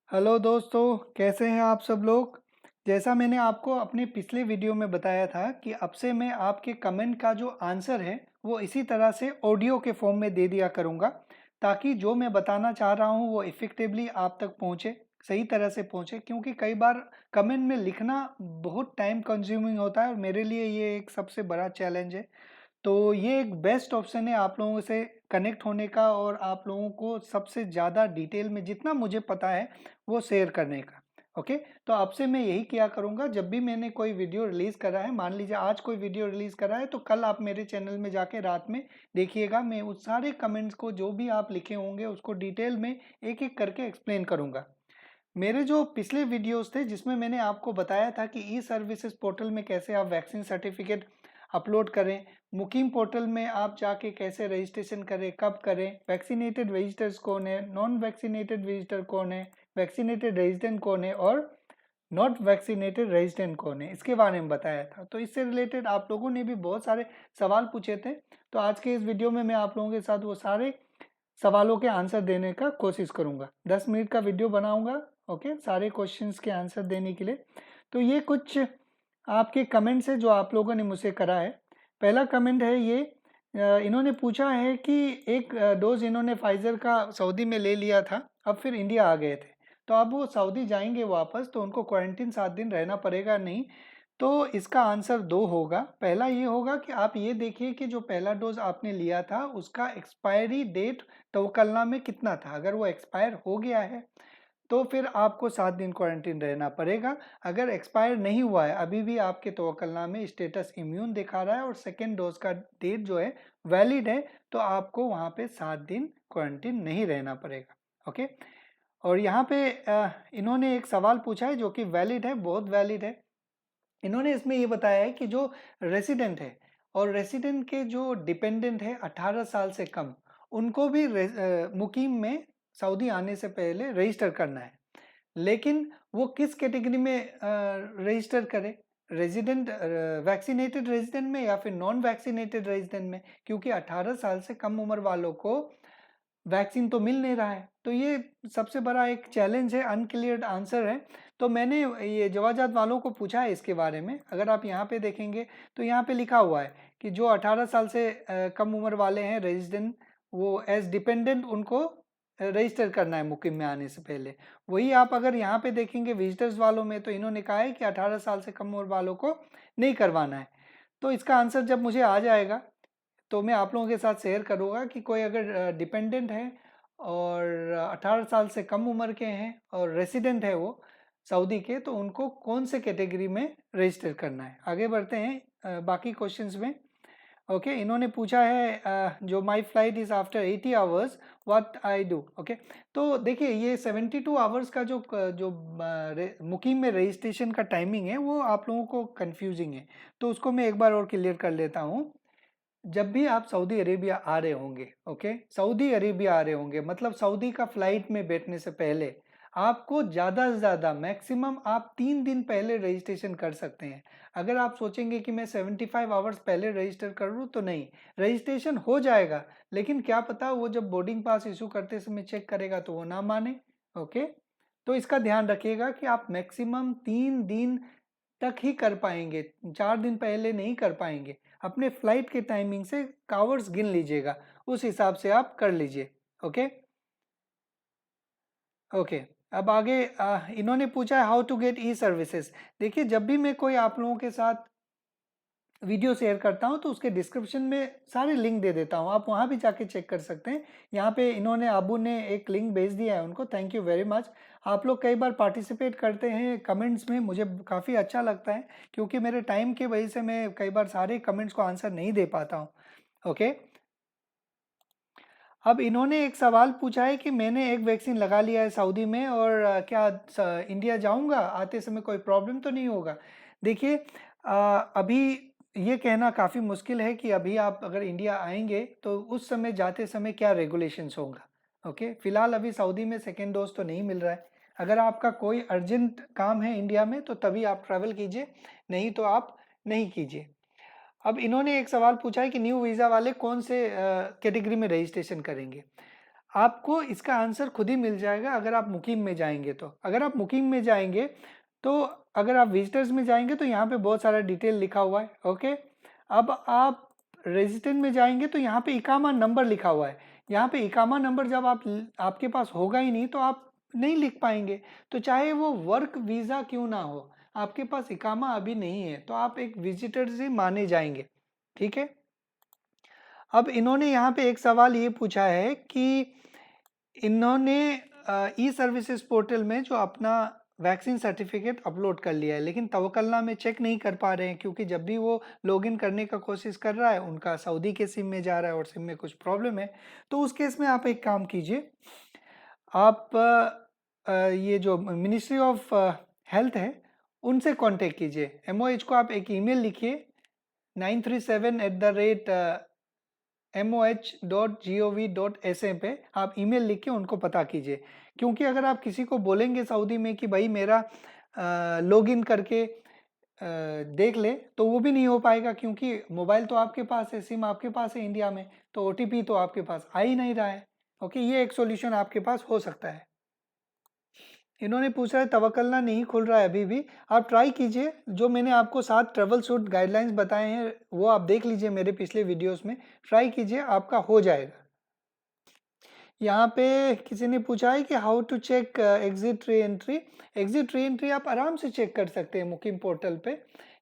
Hello दोस्तों, कैसे हैं आप सब लोग। जैसा मैंने आपको अपने पिछले वीडियो में बताया था कि अब से मैं आपके कमेंट का जो आंसर है वो इसी तरह से ऑडियो के फॉर्म में दे दिया करूँगा, ताकि जो मैं बताना चाह रहा हूँ वो इफ़ेक्टिवली आप तक पहुँचे, सही तरह से पहुँचे। क्योंकि कई बार कमेंट में लिखना बहुत टाइम कंज्यूमिंग होता है और मेरे लिए ये एक सबसे बड़ा चैलेंज है। तो ये एक बेस्ट ऑप्शन है आप लोगों से कनेक्ट होने का और आप लोगों को सबसे ज़्यादा डिटेल में जितना मुझे पता है वो शेयर करने का। ओके, तो आपसे मैं यही किया करूँगा, जब भी मैंने कोई वीडियो रिलीज़ करा है, मान लीजिए आज कोई वीडियो रिलीज़ करा है, तो कल आप मेरे चैनल में जाके रात में देखिएगा। मैं उस सारे कमेंट्स को जो भी आप लिखे होंगे उसको डिटेल में एक एक करके एक्सप्लेन करूँगा। मेरे जो पिछले वीडियोस थे जिसमें मैंने आपको बताया था कि ई सर्विसेज पोर्टल में कैसे आप वैक्सीन सर्टिफिकेट अपलोड करें, मुकीम पोर्टल में आप जाके कैसे रजिस्ट्रेशन करें, कब करें, वैक्सीनेटेड विजिटर्स कौन है, नॉन वैक्सीनेटेड विजिटर कौन है, वैक्सीनेटेड रेजिडेंट कौन है और नॉट वैक्सीनेटेड रेजिडेंट कौन है, इसके बारे में बताया था। तो इससे रिलेटेड आप लोगों ने भी बहुत सारे सवाल पूछे थे। तो आज के इस वीडियो में मैं आप लोगों के साथ वो सारे सवालों के आंसर देने का कोशिश करूंगा। 10 मिनट का वीडियो बनाऊंगा, ओके, सारे क्वेश्चंस के आंसर देने के लिए। तो ये कुछ आपके कमेंट्स है जो आप लोगों ने मुझसे करा है। पहला कमेंट है ये, इन्होंने पूछा है कि एक डोज इन्होंने फाइजर का सऊदी में ले लिया था, अब फिर इंडिया आ गए थे, तो अब वो सऊदी जाएंगे वापस, तो उनको क्वारंटीन 7 दिन रहना पड़ेगा नहीं। तो इसका आंसर दो होगा। पहला ये होगा कि आप ये देखिए कि जो पहला डोज आपने लिया था उसका एक्सपायरी डेट तवक्कलना में कितना था। अगर वो एक्सपायर हो गया है तो फिर आपको 7 दिन क्वारंटीन रहना पड़ेगा। अगर एक्सपायर नहीं हुआ है, अभी भी आपके तवक्कलना में स्टेटस इम्यून दिखा रहा है और सेकेंड डोज का डेट जो है वैलिड है, तो आपको वहाँ पे 7 दिन क्वारंटीन नहीं रहना पड़ेगा। ओके, और यहाँ पे इन्होंने एक सवाल पूछा है जो कि वैलिड है, बहुत वैलिड है। इन्होंने इसमें ये बताया है कि जो रेसिडेंट है और रेसिडेंट के जो डिपेंडेंट है 18 साल से कम, उनको भी मुकीम में सऊदी आने से पहले रजिस्टर करना है। लेकिन वो किस कैटेगरी में रजिस्टर करे, रेजिडेंट, वैक्सीनेटेड रेजिडेंट में या फिर नॉन वैक्सीनेटेड रेजिडेंट में, क्योंकि 18 साल से कम उम्र वालों को वैक्सीन तो मिल नहीं रहा है। तो ये सबसे बड़ा एक चैलेंज है, अनक्लियर्ड आंसर है। तो मैंने ये जवाजात वालों को पूछा है इसके बारे में। अगर आप यहाँ पे देखेंगे तो यहाँ पे लिखा हुआ है कि जो 18 साल से कम उम्र वाले हैं रेजिडेंट, वो एज डिपेंडेंट उनको रजिस्टर करना है मुकीम में आने से पहले। वही आप अगर यहाँ पे देखेंगे विजिटर्स वालों में, तो इन्होंने कहा है कि 18 साल से कम उम्र वालों को नहीं करवाना है। तो इसका आंसर जब मुझे आ जाएगा तो मैं आप लोगों के साथ शेयर करूँगा कि कोई अगर डिपेंडेंट है और 18 साल से कम उम्र के हैं और रेसिडेंट है वो सऊदी के, तो उनको कौन से कैटेगरी में रजिस्टर करना है। आगे बढ़ते हैं बाकी क्वेश्चंस में। ओके, इन्होंने पूछा है जो my flight is after 80 hours what I do. Okay, तो देखिए ये 72 आवर्स का जो मुकीम में रजिस्ट्रेशन का टाइमिंग है वो आप लोगों को कंफ्यूजिंग है, तो उसको मैं एक बार और क्लियर कर लेता हूँ। जब भी आप सऊदी अरेबिया आ रहे होंगे, ओके, सऊदी अरेबिया आ रहे होंगे मतलब सऊदी का फ्लाइट में बैठने से पहले आपको ज़्यादा से ज़्यादा मैक्सिमम आप 3 दिन पहले रजिस्ट्रेशन कर सकते हैं। अगर आप सोचेंगे कि मैं 75 आवर्स पहले रजिस्टर कर लूँ, तो नहीं, रजिस्ट्रेशन हो जाएगा, लेकिन क्या पता वो जब बोर्डिंग पास इशू करते समय चेक करेगा तो वो ना माने। ओके, तो इसका ध्यान रखिएगा कि आप मैक्सिमम 3 दिन तक ही कर पाएंगे, 4 दिन पहले नहीं कर पाएंगे। अपने फ्लाइट के टाइमिंग से कावर्स गिन लीजिएगा, उस हिसाब से आप कर लीजिए। ओके ओके, अब आगे इन्होंने पूछा है how to get e services. देखिए जब भी मैं कोई आप लोगों के साथ वीडियो शेयर करता हूं तो उसके डिस्क्रिप्शन में सारे लिंक दे देता हूं, आप वहां भी जाके चेक कर सकते हैं। यहाँ पे इन्होंने अबू ने एक लिंक भेज दिया है उनको, थैंक यू वेरी मच। आप लोग कई बार पार्टिसिपेट करते हैं कमेंट्स में, मुझे काफ़ी अच्छा लगता है, क्योंकि मेरे टाइम की वजह से मैं कई बार सारे कमेंट्स को आंसर नहीं दे पाता हूँ। ओके, अब इन्होंने एक सवाल पूछा है कि मैंने एक वैक्सीन लगा लिया है सऊदी में और क्या इंडिया जाऊंगा आते समय कोई प्रॉब्लम तो नहीं होगा। देखिए अभी ये कहना काफ़ी मुश्किल है कि अभी आप अगर इंडिया आएंगे तो उस समय जाते समय क्या रेगुलेशंस होगा। ओके, फिलहाल अभी सऊदी में सेकेंड डोज तो नहीं मिल रहा है। अगर आपका कोई अर्जेंट काम है इंडिया में तो तभी आप ट्रैवल कीजिए, नहीं तो आप नहीं कीजिए। अब इन्होंने एक सवाल पूछा है कि न्यू वीज़ा वाले कौन से कैटेगरी में रजिस्ट्रेशन करेंगे। आपको इसका आंसर खुद ही मिल जाएगा अगर आप मुकीम में जाएंगे तो। अगर आप मुकीम में जाएंगे तो अगर आप विजिटर्स में जाएंगे तो यहाँ पे बहुत सारा डिटेल लिखा हुआ है। ओके, अब आप रेजिडेंट में जाएंगे तो यहाँ पे इकामा नंबर लिखा हुआ है। यहाँ पे इकामा नंबर जब आपके पास होगा ही नहीं तो आप नहीं लिख पाएंगे। तो चाहे वो वर्क वीज़ा क्यों ना हो, आपके पास इकामा अभी नहीं है तो आप एक विजिटर से माने जाएंगे। ठीक है, अब इन्होंने यहाँ पे एक सवाल ये पूछा है कि इन्होंने ई सर्विसेज पोर्टल में जो अपना वैक्सीन सर्टिफिकेट अपलोड कर लिया है, लेकिन तवक्कलना में चेक नहीं कर पा रहे हैं क्योंकि जब भी वो लॉगिन करने का कोशिश कर रहा है उनका सऊदी के सिम में जा रहा है और सिम में कुछ प्रॉब्लम है। तो उस केस में आप एक काम कीजिए, आप ये जो मिनिस्ट्री ऑफ हेल्थ है उनसे कांटेक्ट कीजिए। MOH को आप एक ईमेल लिखिए 937@moh.gov.sa पे आप ईमेल लिख के उनको पता कीजिए। क्योंकि अगर आप किसी को बोलेंगे सऊदी में कि भाई मेरा लॉगिन करके देख ले, तो वो भी नहीं हो पाएगा क्योंकि मोबाइल तो आपके पास है, सिम आपके पास है इंडिया में, तो OTP तो आपके पास आ ही नहीं रहा है। ओके, ये एक सॉल्यूशन आपके पास हो सकता है। इन्होंने पूछा है तवक्कलना नहीं खुल रहा है अभी भी, आप ट्राई कीजिए। जो मैंने आपको 7 ट्रैवल सूट गाइडलाइंस बताए हैं वो आप देख लीजिए मेरे पिछले वीडियोस में, ट्राई कीजिए, आपका हो जाएगा। यहाँ पे किसी ने पूछा है कि how to check exit re entry. Exit re entry आप आराम से चेक कर सकते हैं मुकीम पोर्टल पे।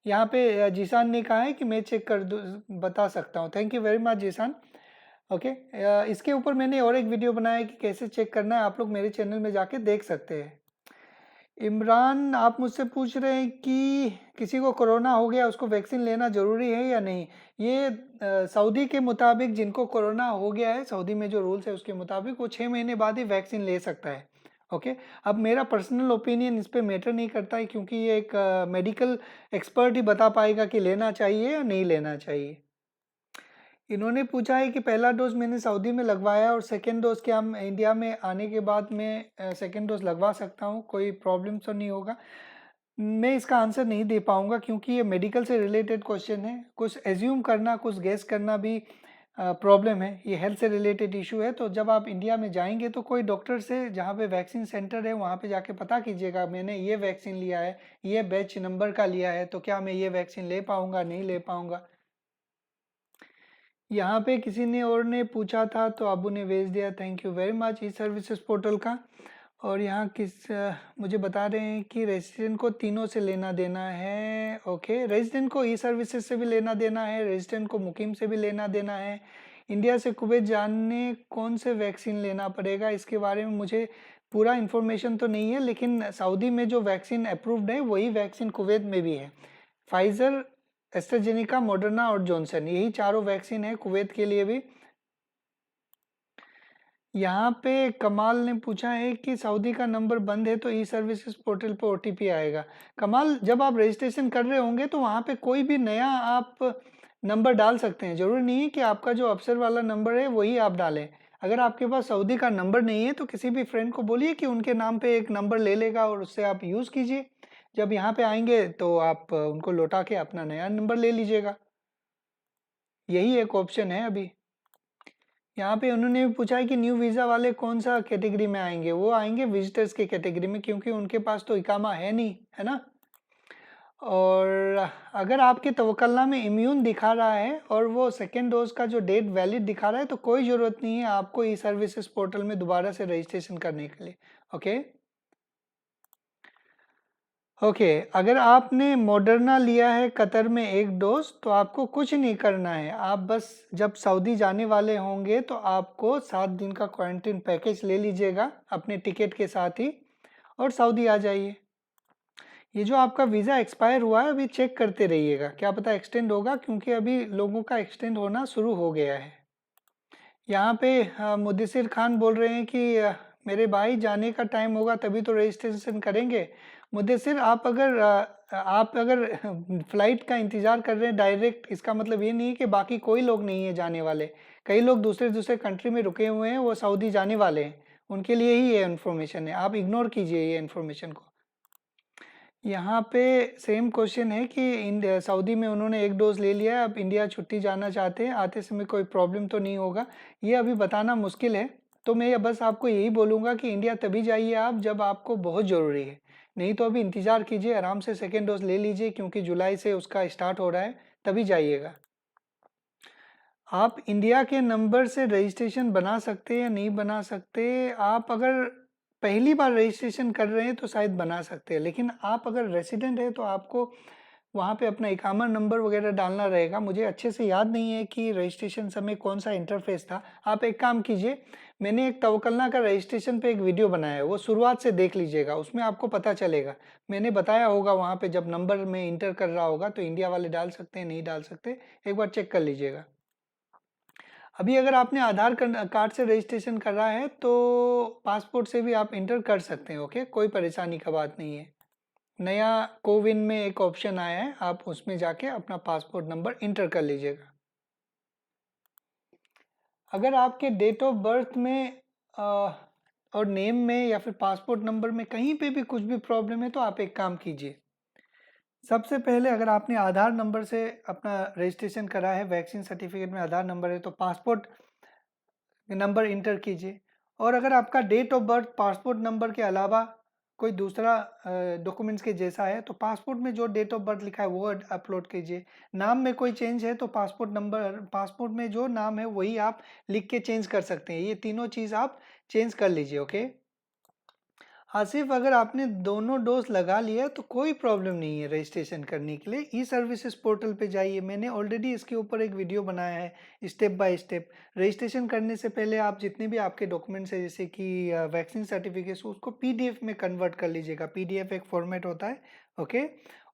यहाँ पे जीशान ने कहा है कि मैं चेक कर बता सकता हूँ। Thank you very much Zeeshan. Okay, इसके ऊपर मैंने और एक वीडियो बनाया है कि कैसे चेक करना है, आप लोग मेरे चैनल में जाके देख सकते हैं। इमरान, आप मुझसे पूछ रहे हैं कि किसी को कोरोना हो गया उसको वैक्सीन लेना ज़रूरी है या नहीं। ये सऊदी के मुताबिक जिनको कोरोना हो गया है, सऊदी में जो रूल्स है उसके मुताबिक वो 6 महीने बाद ही वैक्सीन ले सकता है। ओके, अब मेरा पर्सनल ओपिनियन इस पे मैटर नहीं करता है क्योंकि ये एक मेडिकल एक्सपर्ट ही बता पाएगा कि लेना चाहिए या नहीं लेना चाहिए। इन्होंने पूछा है कि पहला डोज मैंने सऊदी में लगवाया और सेकेंड डोज क्या हम इंडिया में आने के बाद मैं सेकेंड डोज लगवा सकता हूँ, कोई प्रॉब्लम तो नहीं होगा। मैं इसका आंसर नहीं दे पाऊंगा क्योंकि ये मेडिकल से रिलेटेड क्वेश्चन है। कुछ एज्यूम करना, कुछ गेस करना भी प्रॉब्लम है। ये हेल्थ से रिलेटेड इशू है। तो जब आप इंडिया में जाएंगे तो कोई डॉक्टर से, जहाँ पे वैक्सीन सेंटर है वहाँ पे जाके पता कीजिएगा मैंने ये वैक्सीन लिया है, ये बैच नंबर का लिया है, तो क्या मैं ये वैक्सीन ले पाऊंगा, नहीं ले पाऊंगा। यहाँ पे किसी ने और ने पूछा था तो अबू ने भेज दिया, thank you very much E services portal का। और यहाँ मुझे बता रहे हैं कि रेजिडेंट को तीनों से लेना देना है। ओके, रेजिडेंट को ई सर्विसेज से भी लेना देना है, रेजिडेंट को मुकीम से भी लेना देना है। इंडिया से कुवैत जाने कौन से वैक्सीन लेना पड़ेगा, इसके बारे में मुझे पूरा इन्फॉर्मेशन तो नहीं है, लेकिन सऊदी में जो वैक्सीन अप्रूव्ड है वही वैक्सीन कुवैत में भी है। फाइजर, एस्ट्राजेनेका, मॉडर्ना और जॉनसन, यही चारों वैक्सीन है कुवैत के लिए भी। यहाँ पे कमाल ने पूछा है कि सऊदी का नंबर बंद है तो ई सर्विसेज पोर्टल पे OTP आएगा। कमाल, जब आप रजिस्ट्रेशन कर रहे होंगे तो वहाँ पे कोई भी नया आप नंबर डाल सकते हैं, जरूरी नहीं है कि आपका जो अफसर वाला नंबर है वही आप डालें। अगर आपके पास सऊदी का नंबर नहीं है तो किसी भी फ्रेंड को बोलिए कि उनके नाम पे एक नंबर ले लेगा और उससे आप यूज़ कीजिए। जब यहाँ पे आएंगे तो आप उनको लौटा के अपना नया नंबर ले लीजिएगा, यही एक ऑप्शन है अभी। यहाँ पे उन्होंने भी पूछा है कि न्यू वीज़ा वाले कौन सा कैटेगरी में आएंगे। वो आएंगे विजिटर्स के कैटेगरी में क्योंकि उनके पास तो इकामा है नहीं, है ना। और अगर आपके तवक्कलना में इम्यून दिखा रहा है और वो सेकेंड डोज का जो डेट वैलिड दिखा रहा है तो कोई ज़रूरत नहीं है आपको ई सर्विसेज पोर्टल में दोबारा से रजिस्ट्रेशन करने के लिए। ओके ओके, अगर आपने मॉडर्ना लिया है कतर में एक डोज तो आपको कुछ नहीं करना है। आप बस जब सऊदी जाने वाले होंगे तो आपको 7 दिन का क्वारंटीन पैकेज ले लीजिएगा अपने टिकट के साथ ही और सऊदी आ जाइए। ये जो आपका वीज़ा एक्सपायर हुआ है अभी चेक करते रहिएगा, क्या पता एक्सटेंड होगा क्योंकि अभी लोगों का एक्सटेंड होना शुरू हो गया है। यहाँ पे मुदस्सिर खान बोल रहे हैं कि मेरे भाई जाने का टाइम होगा तभी तो रजिस्ट्रेशन करेंगे। मुदस्सिर, आप अगर फ्लाइट का इंतज़ार कर रहे हैं डायरेक्ट, इसका मतलब ये नहीं है कि बाकी कोई लोग नहीं है जाने वाले। कई लोग दूसरे दूसरे कंट्री में रुके हुए हैं, वो सऊदी जाने वाले हैं, उनके लिए ही ये इन्फॉर्मेशन है, आप इग्नोर कीजिए ये इन्फॉर्मेशन को। यहाँ पे सेम क्वेश्चन है कि सऊदी में उन्होंने एक डोज ले लिया है, अब इंडिया छुट्टी जाना चाहते हैं, आते समय कोई प्रॉब्लम तो नहीं होगा, ये अभी बताना मुश्किल है। तो मैं बस आपको यही बोलूँगा कि इंडिया तभी जाइए आप जब आपको बहुत ज़रूरी है, नहीं तो अभी इंतज़ार कीजिए, आराम से सेकेंड डोज़ ले लीजिए क्योंकि जुलाई से उसका स्टार्ट हो रहा है, तभी जाइएगा। आप इंडिया के नंबर से रजिस्ट्रेशन बना सकते या नहीं बना सकते, आप अगर पहली बार रजिस्ट्रेशन कर रहे हैं तो शायद बना सकते हैं, लेकिन आप अगर रेसिडेंट हैं तो आपको वहाँ पे अपना इकामा नंबर वगैरह डालना रहेगा। मुझे अच्छे से याद नहीं है कि रजिस्ट्रेशन समय कौन-सा इंटरफ़ेस था। आप एक काम कीजिए, मैंने एक तवक्कलना का रजिस्ट्रेशन पे एक वीडियो बनाया है, वो शुरुआत से देख लीजिएगा, उसमें आपको पता चलेगा। मैंने बताया होगा वहाँ पे जब नंबर में इंटर कर रहा होगा तो इंडिया वाले डाल सकते हैं, नहीं डाल सकते, एक बार चेक कर लीजिएगा। अभी अगर आपने आधार कार्ड से रजिस्ट्रेशन करा है तो पासपोर्ट से भी आप इंटर कर सकते हैं, ओके? कोई परेशानी का बात नहीं है। नया कोविन में एक ऑप्शन आया है, आप उसमें जाके अपना पासपोर्ट नंबर इंटर कर लीजिएगा। अगर आपके डेट ऑफ बर्थ में और नेम में या फिर पासपोर्ट नंबर में कहीं पे भी कुछ भी प्रॉब्लम है तो आप एक काम कीजिए। सबसे पहले अगर आपने आधार नंबर से अपना रजिस्ट्रेशन करा है, वैक्सीन सर्टिफिकेट में आधार नंबर है तो पासपोर्ट नंबर इंटर कीजिए। और अगर आपका date of birth passport number के अलावा कोई दूसरा डॉक्यूमेंट्स के जैसा है तो पासपोर्ट में जो डेट ऑफ बर्थ लिखा है वो अपलोड कीजिए। नाम में कोई चेंज है तो पासपोर्ट में जो नाम है वही आप लिख के चेंज कर सकते हैं। ये तीनों चीज़ आप चेंज कर लीजिए, ओके? आसिफ, अगर आपने दोनों डोज लगा लिया तो कोई प्रॉब्लम नहीं है रजिस्ट्रेशन करने के लिए। ई सर्विसेज पोर्टल पे जाइए, मैंने ऑलरेडी इसके ऊपर एक वीडियो बनाया है स्टेप बाय स्टेप। रजिस्ट्रेशन करने से पहले आप जितने भी आपके डॉक्यूमेंट्स है जैसे कि वैक्सीन सर्टिफिकेट उसको पीडीएफ में कन्वर्ट कर लीजिएगा। पीडीएफ एक फॉर्मेट होता है, ओके?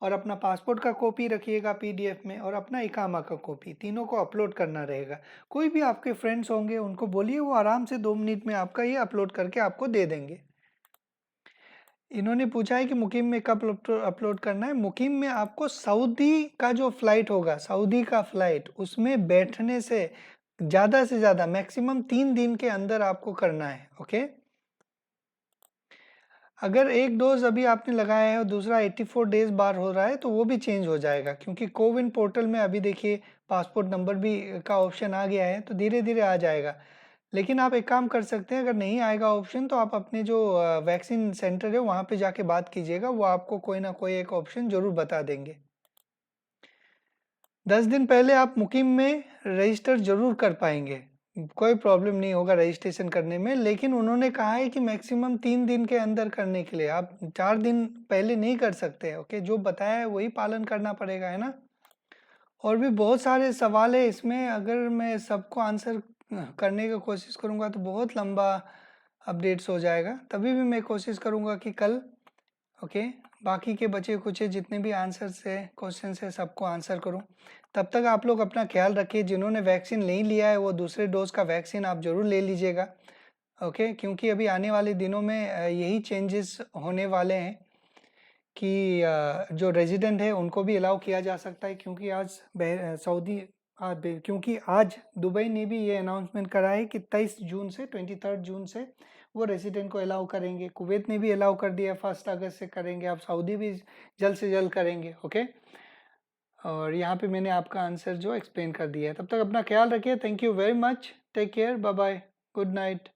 और अपना पासपोर्ट का कॉपी रखिएगा पीडीएफ में और अपना इकामा का कॉपी, तीनों को अपलोड करना रहेगा। कोई भी आपके फ्रेंड्स होंगे उनको बोलिए, वो आराम से 2 मिनट में आपका ये अपलोड करके आपको दे देंगे। इन्होंने पूछा है कि मुकीम में कब अपलोड करना है। मुकीम में आपको सऊदी का जो फ्लाइट होगा, सऊदी का फ्लाइट, उसमें बैठने से ज़्यादा मैक्सिमम 3 दिन के अंदर आपको करना है, ओके? अगर एक डोज अभी आपने लगाया है और दूसरा 84 डेज बार हो रहा है तो वो भी चेंज हो जाएगा क्योंकि कोविन पोर्टल में अभी देखिए पासपोर्ट नंबर भी का ऑप्शन आ गया है तो धीरे धीरे आ जाएगा। लेकिन आप एक काम कर सकते हैं, अगर नहीं आएगा ऑप्शन तो आप अपने जो वैक्सीन सेंटर है वहाँ पे जाके बात कीजिएगा, वो आपको कोई ना कोई एक ऑप्शन ज़रूर बता देंगे। 10 दिन पहले आप मुकीम में रजिस्टर ज़रूर कर पाएंगे, कोई प्रॉब्लम नहीं होगा रजिस्ट्रेशन करने में। लेकिन उन्होंने कहा है कि मैक्सिमम 3 दिन के अंदर करने के लिए, आप 4 दिन पहले नहीं कर सकते, ओके? जो बताया है वही पालन करना पड़ेगा, है ना? और भी बहुत सारे सवाल है इसमें, अगर मैं सबको आंसर करने की कोशिश करूँगा तो बहुत लंबा अपडेट्स हो जाएगा। तभी भी मैं कोशिश करूँगा कि कल, ओके, बाकी के बचे कुछ जितने भी आंसर्स है क्वेश्चन है सबको आंसर करूँ। तब तक आप लोग अपना ख्याल रखिए। जिन्होंने वैक्सीन नहीं लिया है वो दूसरे डोज का वैक्सीन आप ज़रूर ले लीजिएगा, ओके? क्योंकि अभी आने वाले दिनों में यही चेंजेस होने वाले हैं कि जो रेजिडेंट है उनको भी अलाउ किया जा सकता है क्योंकि क्योंकि आज दुबई ने भी ये अनाउंसमेंट करा है कि 23 जून से 23 जून से वो रेजिडेंट को अलाउ करेंगे। कुवैत ने भी अलाउ कर दिया, 1 अगस्त से करेंगे। अब सऊदी भी जल्द से जल्द करेंगे, ओके? और यहाँ पे मैंने आपका आंसर जो एक्सप्लेन कर दिया है। तब तक अपना ख्याल रखिए। Thank you very much. Take care. Bye bye. Good night.